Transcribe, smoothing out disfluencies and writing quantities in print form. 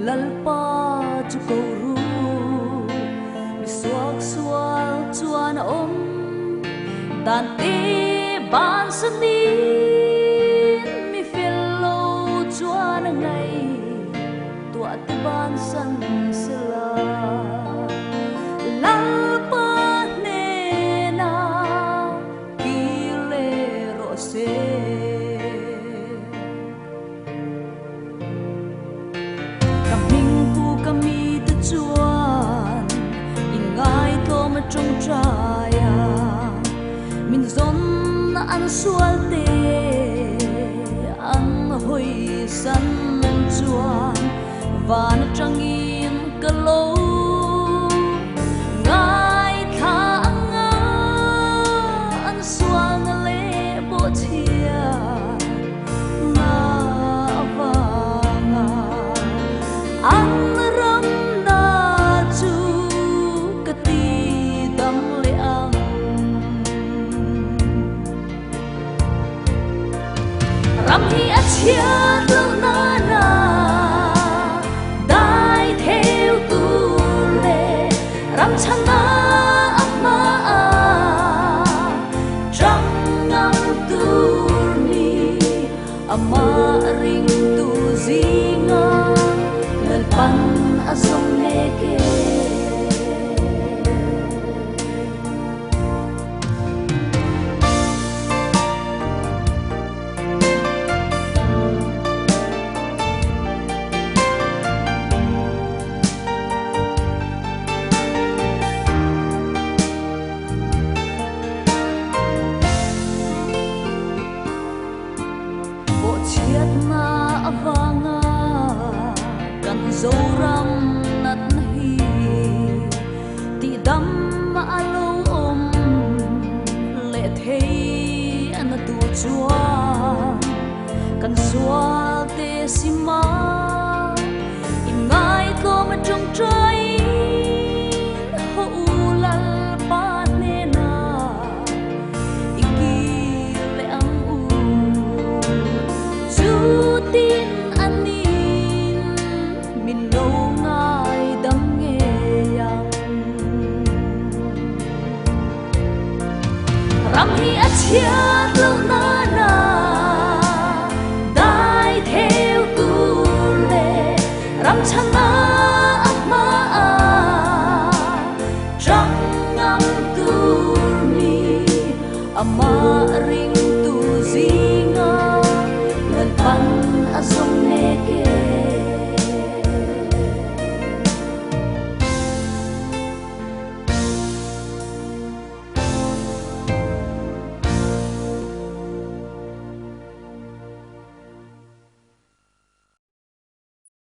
lalpa chu cầu ru mi suak sual chuan om dan ti ban sani mi fello chuan ngai tua ti ban san sela lalpa ne na ki le ro se chuan ingai to ma trong traya min zon na an sual te an hoi san chuan van trangin kalo ngai tha anga an sual na le bo thia na vanga an ram hi a chia lo na na dai theo tu le ram chana amah trăng ngam tu ni amah ring tu zinga nan pan asong neke chiết na avanga kan zoram nat hi ti dam ma alo om le thei an tu chua kan swal te sima in ngai ko ma trong trai ho ulal pa ne na iki le ang tin anin min lo ngai dam nge yang ram hi a chia lo na na dai theo tu le ram chana amah trăng ngam tu ni amah